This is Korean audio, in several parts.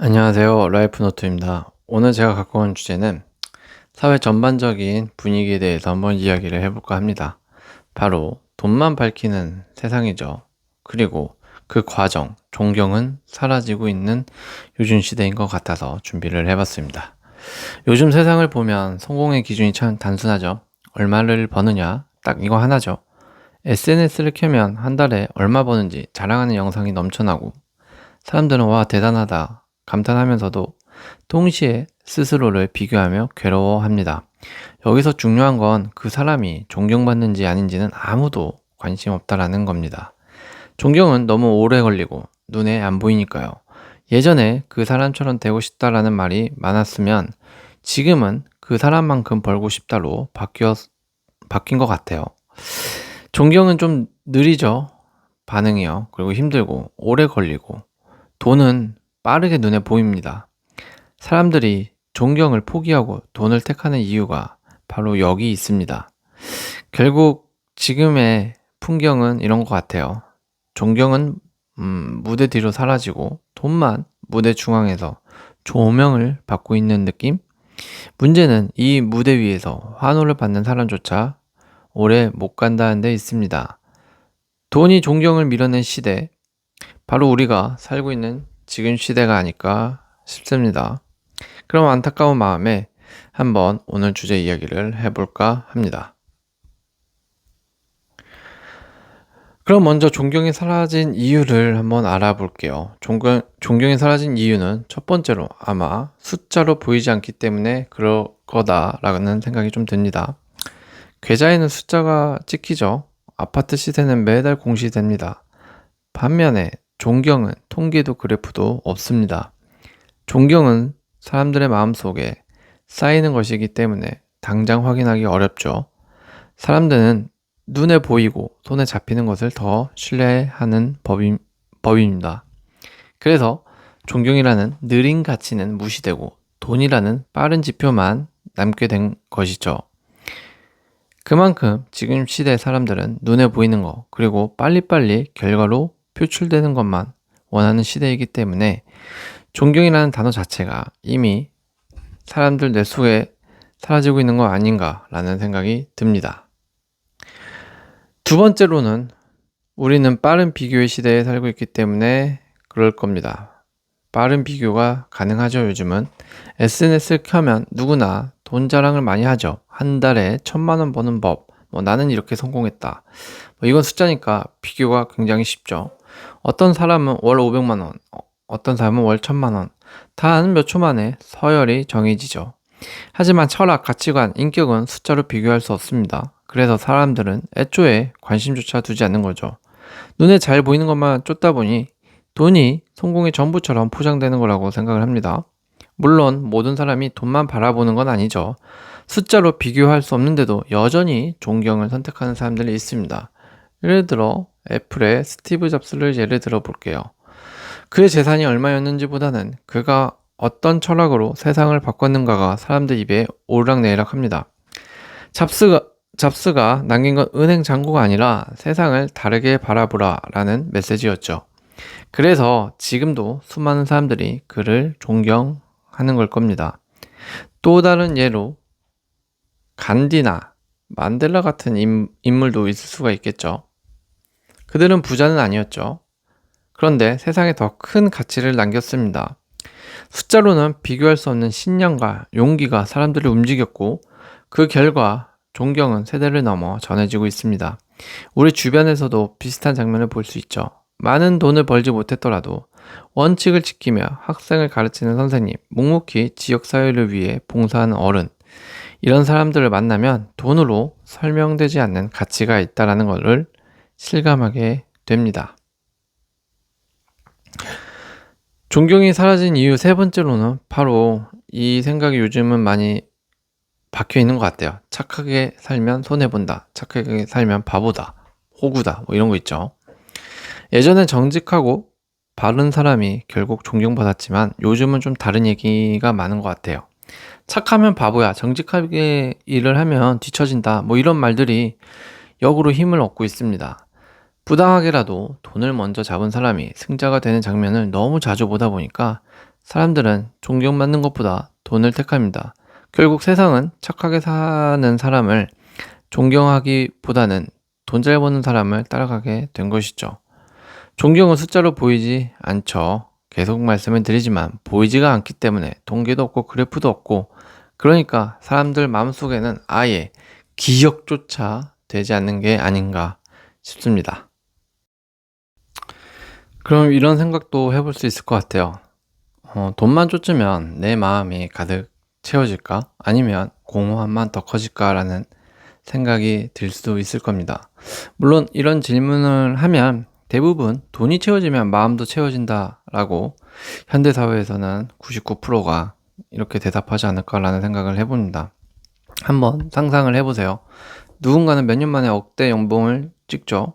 안녕하세요. 라이프노트입니다. 오늘 제가 갖고 온 주제는 사회 전반적인 분위기에 대해서 한번 이야기를 해볼까 합니다. 바로 돈만 밝히는 세상이죠. 그리고 그 과정, 존경은 사라지고 있는 요즘 시대인 것 같아서 준비를 해봤습니다. 요즘 세상을 보면 성공의 기준이 참 단순하죠. 얼마를 버느냐, 딱 이거 하나죠. SNS를 켜면 한 달에 얼마 버는지 자랑하는 영상이 넘쳐나고 사람들은 와, 대단하다 감탄하면서도 동시에 스스로를 비교하며 괴로워합니다. 여기서 중요한 건 그 사람이 존경받는지 아닌지는 아무도 관심 없다라는 겁니다. 존경은 너무 오래 걸리고 눈에 안 보이니까요. 예전에 그 사람처럼 되고 싶다라는 말이 많았으면 지금은 그 사람만큼 벌고 싶다로 바뀐 것 같아요. 존경은 좀 느리죠. 반응이요. 그리고 힘들고 오래 걸리고 돈은 빠르게 눈에 보입니다. 사람들이 존경을 포기하고 돈을 택하는 이유가 바로 여기 있습니다. 결국 지금의 풍경은 이런 것 같아요. 존경은 무대 뒤로 사라지고 돈만 무대 중앙에서 조명을 받고 있는 느낌? 문제는 이 무대 위에서 환호를 받는 사람조차 오래 못 간다는 데 있습니다. 돈이 존경을 밀어낸 시대, 바로 우리가 살고 있는 지금 시대가 아닐까 싶습니다. 그럼 안타까운 마음에 한번 오늘 주제 이야기를 해볼까 합니다. 그럼 먼저 존경이 사라진 이유를 한번 알아볼게요. 존경이 사라진 이유는 첫 번째로 아마 숫자로 보이지 않기 때문에 그럴 거다라는 생각이 좀 듭니다. 계좌에는 숫자가 찍히죠. 아파트 시세는 매달 공시됩니다. 반면에 존경은 통계도 그래프도 없습니다. 존경은 사람들의 마음속에 쌓이는 것이기 때문에 당장 확인하기 어렵죠. 사람들은 눈에 보이고 손에 잡히는 것을 더 신뢰하는 법입니다. 그래서 존경이라는 느린 가치는 무시되고 돈이라는 빠른 지표만 남게 된 것이죠. 그만큼 지금 시대 사람들은 눈에 보이는 것, 그리고 빨리빨리 결과로 표출되는 것만 원하는 시대이기 때문에 존경이라는 단어 자체가 이미 사람들 뇌 속에 사라지고 있는 거 아닌가라는 생각이 듭니다. 두 번째로는 우리는 빠른 비교의 시대에 살고 있기 때문에 그럴 겁니다. 빠른 비교가 가능하죠. 요즘은 SNS를 켜면 누구나 돈 자랑을 많이 하죠. 한 달에 1,000만 원 버는 법, 나는 이렇게 성공했다, 이건 숫자니까 비교가 굉장히 쉽죠. 어떤 사람은 월 500만 원, 어떤 사람은 월 1,000만 원, 단 몇 초 만에 서열이 정해지죠. 하지만 철학, 가치관, 인격은 숫자로 비교할 수 없습니다. 그래서 사람들은 애초에 관심조차 두지 않는 거죠. 눈에 잘 보이는 것만 쫓다 보니 돈이 성공의 전부처럼 포장되는 거라고 생각을 합니다. 물론 모든 사람이 돈만 바라보는 건 아니죠. 숫자로 비교할 수 없는데도 여전히 존경을 선택하는 사람들이 있습니다. 예를 들어 애플의 스티브 잡스를 예를 들어 볼게요. 그의 재산이 얼마였는지보다는 그가 어떤 철학으로 세상을 바꿨는가가 사람들 입에 오르락내리락합니다. 잡스가 남긴 건 은행 잔고가 아니라 세상을 다르게 바라보라 라는 메시지였죠. 그래서 지금도 수많은 사람들이 그를 존경하는 걸 겁니다. 또 다른 예로 간디나 만델라 같은 인물도 있을 수가 있겠죠. 그들은 부자는 아니었죠. 그런데 세상에 더 큰 가치를 남겼습니다. 숫자로는 비교할 수 없는 신념과 용기가 사람들을 움직였고 그 결과 존경은 세대를 넘어 전해지고 있습니다. 우리 주변에서도 비슷한 장면을 볼 수 있죠. 많은 돈을 벌지 못했더라도 원칙을 지키며 학생을 가르치는 선생님, 묵묵히 지역사회를 위해 봉사하는 어른, 이런 사람들을 만나면 돈으로 설명되지 않는 가치가 있다는 것을 실감하게 됩니다. 존경이 사라진 이유 세 번째로는 바로 이 생각이 요즘은 많이 박혀 있는 것 같아요. 착하게 살면 손해본다, 착하게 살면 바보다, 호구다, 이런 거 있죠. 예전엔 정직하고 바른 사람이 결국 존경받았지만 요즘은 좀 다른 얘기가 많은 것 같아요. 착하면 바보야, 정직하게 일을 하면 뒤처진다, 이런 말들이 역으로 힘을 얻고 있습니다. 부당하게라도 돈을 먼저 잡은 사람이 승자가 되는 장면을 너무 자주 보다 보니까 사람들은 존경받는 것보다 돈을 택합니다. 결국 세상은 착하게 사는 사람을 존경하기보다는 돈 잘 버는 사람을 따라가게 된 것이죠. 존경은 숫자로 보이지 않죠. 계속 말씀을 드리지만 보이지가 않기 때문에 통계도 없고 그래프도 없고, 그러니까 사람들 마음속에는 아예 기억조차 되지 않는 게 아닌가 싶습니다. 그럼 이런 생각도 해볼 수 있을 것 같아요. 돈만 쫓으면 내 마음이 가득 채워질까? 아니면 공허함만 더 커질까라는 생각이 들 수도 있을 겁니다. 물론 이런 질문을 하면 대부분 돈이 채워지면 마음도 채워진다라고 현대사회에서는 99%가 이렇게 대답하지 않을까라는 생각을 해봅니다. 한번 상상을 해보세요. 누군가는 몇 년 만에 억대 연봉을 찍죠.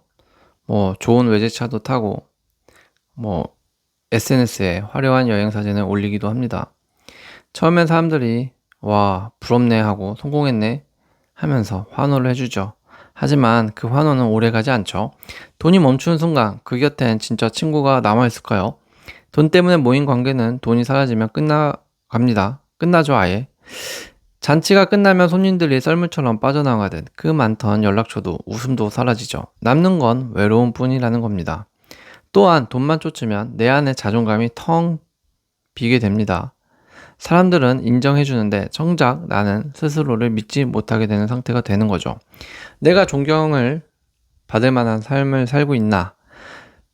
좋은 외제차도 타고 SNS에 화려한 여행 사진을 올리기도 합니다. 처음엔 사람들이 와, 부럽네 하고 성공했네 하면서 환호를 해주죠. 하지만 그 환호는 오래 가지 않죠. 돈이 멈추는 순간 그 곁엔 진짜 친구가 남아있을까요? 돈 때문에 모인 관계는 돈이 사라지면 끝나갑니다. 끝나죠, 아예. 잔치가 끝나면 손님들이 썰물처럼 빠져나가듯 그 많던 연락처도 웃음도 사라지죠. 남는 건 외로움뿐이라는 겁니다. 또한 돈만 쫓으면 내 안의 자존감이 텅 비게 됩니다. 사람들은 인정해주는데 정작 나는 스스로를 믿지 못하게 되는 상태가 되는 거죠. 내가 존경을 받을 만한 삶을 살고 있나?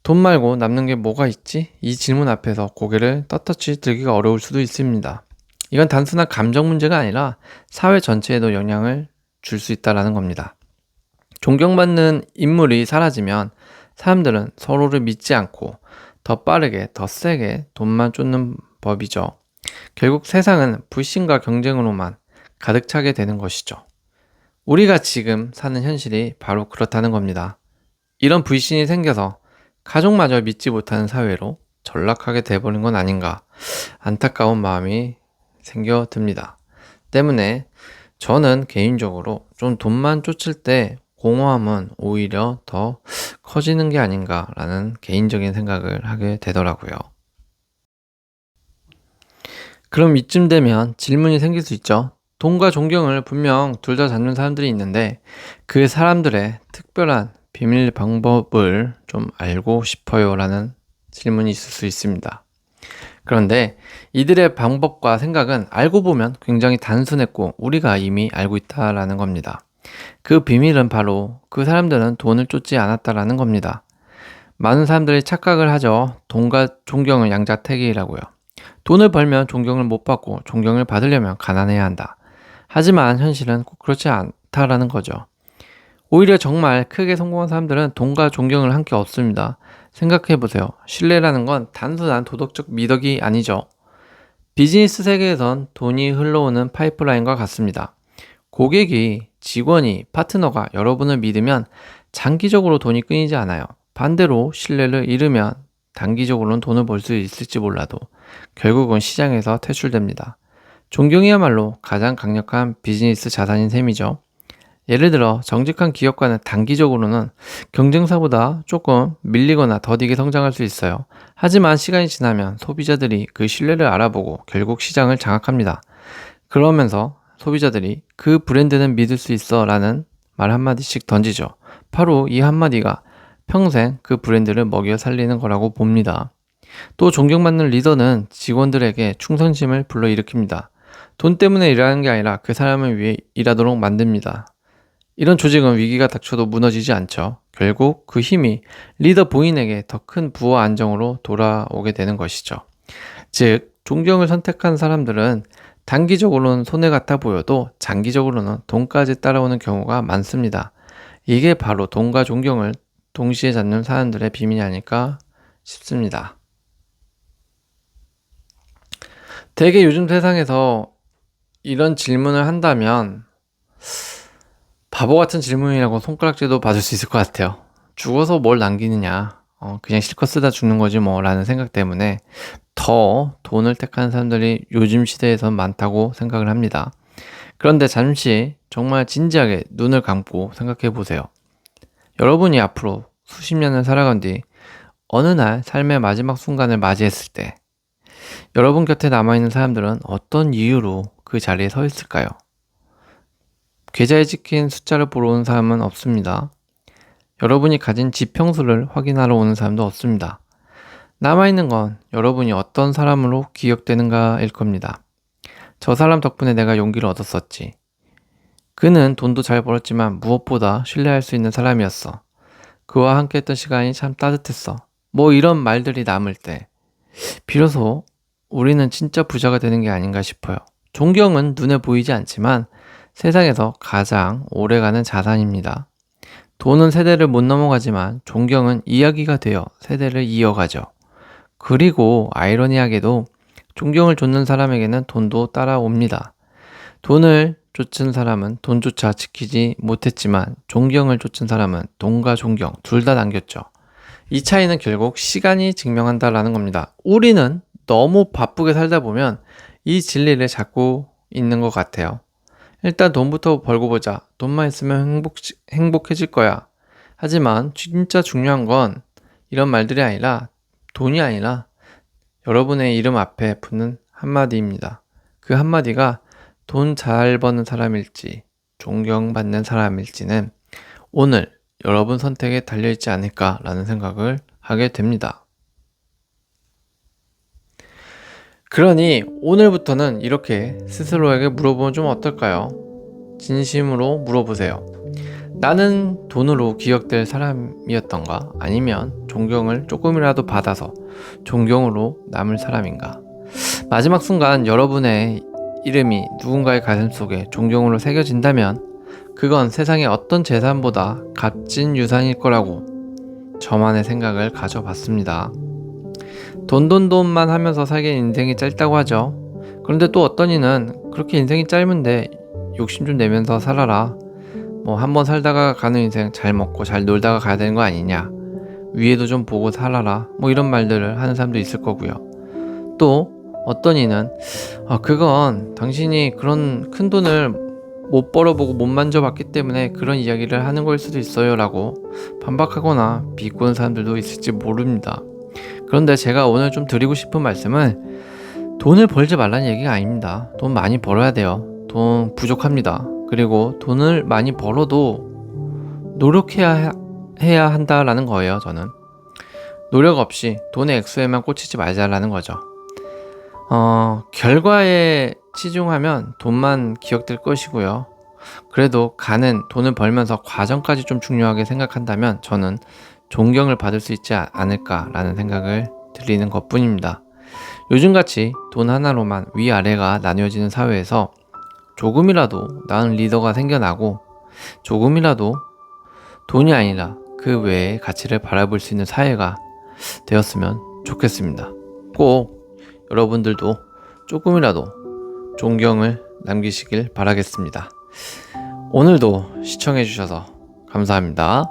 돈 말고 남는 게 뭐가 있지? 이 질문 앞에서 고개를 떳떳이 들기가 어려울 수도 있습니다. 이건 단순한 감정 문제가 아니라 사회 전체에도 영향을 줄 수 있다는 겁니다. 존경받는 인물이 사라지면 사람들은 서로를 믿지 않고 더 빠르게, 더 세게 돈만 쫓는 법이죠. 결국 세상은 불신과 경쟁으로만 가득 차게 되는 것이죠. 우리가 지금 사는 현실이 바로 그렇다는 겁니다. 이런 불신이 생겨서 가족마저 믿지 못하는 사회로 전락하게 돼버린 건 아닌가 안타까운 마음이 생겨듭니다. 때문에 저는 개인적으로 좀 돈만 쫓을 때 공허함은 오히려 더 커지는 게 아닌가라는 개인적인 생각을 하게 되더라고요. 그럼 이쯤 되면 질문이 생길 수 있죠. 돈과 존경을 분명 둘 다 잡는 사람들이 있는데 그 사람들의 특별한 비밀 방법을 좀 알고 싶어요 라는 질문이 있을 수 있습니다. 그런데 이들의 방법과 생각은 알고 보면 굉장히 단순했고 우리가 이미 알고 있다라는 겁니다. 그 비밀은 바로 그 사람들은 돈을 쫓지 않았다라는 겁니다. 많은 사람들이 착각을 하죠. 돈과 존경은 양자택일이라고요. 돈을 벌면 존경을 못 받고 존경을 받으려면 가난해야 한다. 하지만 현실은 꼭 그렇지 않다라는 거죠. 오히려 정말 크게 성공한 사람들은 돈과 존경을 함께 얻습니다. 생각해보세요. 신뢰라는 건 단순한 도덕적 미덕이 아니죠. 비즈니스 세계에선 돈이 흘러오는 파이프라인과 같습니다. 고객이, 직원이, 파트너가 여러분을 믿으면 장기적으로 돈이 끊이지 않아요. 반대로 신뢰를 잃으면 단기적으로는 돈을 벌 수 있을지 몰라도 결국은 시장에서 퇴출됩니다. 존경이야말로 가장 강력한 비즈니스 자산인 셈이죠. 예를 들어 정직한 기업가는 단기적으로는 경쟁사보다 조금 밀리거나 더디게 성장할 수 있어요. 하지만 시간이 지나면 소비자들이 그 신뢰를 알아보고 결국 시장을 장악합니다. 그러면서 소비자들이 그 브랜드는 믿을 수 있어 라는 말 한마디씩 던지죠. 바로 이 한마디가 평생 그 브랜드를 먹여 살리는 거라고 봅니다. 또 존경받는 리더는 직원들에게 충성심을 불러일으킵니다. 돈 때문에 일하는 게 아니라 그 사람을 위해 일하도록 만듭니다. 이런 조직은 위기가 닥쳐도 무너지지 않죠. 결국 그 힘이 리더 본인에게 더 큰 부와 안정으로 돌아오게 되는 것이죠. 즉, 존경을 선택한 사람들은 단기적으로는 손해 같아 보여도 장기적으로는 돈까지 따라오는 경우가 많습니다. 이게 바로 돈과 존경을 동시에 잡는 사람들의 비밀이 아닐까 싶습니다. 되게 요즘 세상에서 이런 질문을 한다면 바보 같은 질문이라고 손가락질도 받을 수 있을 것 같아요. 죽어서 뭘 남기느냐, 그냥 실컷 쓰다 죽는 거지 뭐 라는 생각 때문에 더 돈을 택하는 사람들이 요즘 시대에선 많다고 생각을 합니다. 그런데 잠시 정말 진지하게 눈을 감고 생각해 보세요. 여러분이 앞으로 수십 년을 살아간 뒤 어느 날 삶의 마지막 순간을 맞이했을 때 여러분 곁에 남아있는 사람들은 어떤 이유로 그 자리에 서 있을까요? 계좌에 찍힌 숫자를 보러 오는 사람은 없습니다. 여러분이 가진 지평수를 확인하러 오는 사람도 없습니다. 남아있는 건 여러분이 어떤 사람으로 기억되는가일 겁니다. 저 사람 덕분에 내가 용기를 얻었었지. 그는 돈도 잘 벌었지만 무엇보다 신뢰할 수 있는 사람이었어. 그와 함께 했던 시간이 참 따뜻했어. 뭐 이런 말들이 남을 때 비로소 우리는 진짜 부자가 되는 게 아닌가 싶어요. 존경은 눈에 보이지 않지만 세상에서 가장 오래가는 자산입니다. 돈은 세대를 못 넘어가지만 존경은 이야기가 되어 세대를 이어가죠. 그리고 아이러니하게도 존경을 줬는 사람에게는 돈도 따라옵니다. 돈을 쫓은 사람은 돈조차 지키지 못했지만 존경을 쫓은 사람은 돈과 존경 둘 다 남겼죠. 이 차이는 결국 시간이 증명한다라는 겁니다. 우리는 너무 바쁘게 살다 보면 이 진리를 잡고 있는 것 같아요. 일단 돈부터 벌고 보자. 돈만 있으면 행복해질 거야. 하지만 진짜 중요한 건 이런 말들이 아니라 돈이 아니라 여러분의 이름 앞에 붙는 한마디입니다. 그 한마디가 돈 잘 버는 사람일지 존경받는 사람일지는 오늘 여러분 선택에 달려있지 않을까라는 생각을 하게 됩니다. 그러니 오늘부터는 이렇게 스스로에게 물어보면 좀 어떨까요? 진심으로 물어보세요. 나는 돈으로 기억될 사람이었던가? 아니면 존경을 조금이라도 받아서 존경으로 남을 사람인가? 마지막 순간 여러분의 이름이 누군가의 가슴속에 존경으로 새겨진다면 그건 세상의 어떤 재산보다 값진 유산일 거라고 저만의 생각을 가져봤습니다. 돈만 하면서 살기엔 인생이 짧다고 하죠. 그런데 또 어떤 이는 그렇게 인생이 짧은데 욕심 좀 내면서 살아라. 뭐 한번 살다가 가는 인생 잘 먹고 잘 놀다가 가야 되는 거 아니냐. 위에도 좀 보고 살아라. 뭐 이런 말들을 하는 사람도 있을 거고요. 또 어떤 이는 그건 당신이 그런 큰 돈을 못 벌어보고 못 만져봤기 때문에 그런 이야기를 하는 거일 수도 있어요 라고 반박하거나 비꼬는 사람들도 있을지 모릅니다. 그런데 제가 오늘 좀 드리고 싶은 말씀은 돈을 벌지 말라는 얘기가 아닙니다. 돈 많이 벌어야 돼요. 돈 부족합니다. 그리고 돈을 많이 벌어도 노력해야 한다라는 거예요. 저는 노력 없이 돈의 액수에만 꽂히지 말자라는 거죠. 결과에 치중하면 돈만 기억될 것이고요. 그래도 돈을 벌면서 과정까지 좀 중요하게 생각한다면 저는 존경을 받을 수 있지 않을까라는 생각을 드리는 것뿐입니다. 요즘같이 돈 하나로만 위아래가 나뉘어지는 사회에서 조금이라도 나은 리더가 생겨나고 조금이라도 돈이 아니라 그 외의 가치를 바라볼 수 있는 사회가 되었으면 좋겠습니다. 꼭 여러분들도 조금이라도 존경을 남기시길 바라겠습니다. 오늘도 시청해주셔서 감사합니다.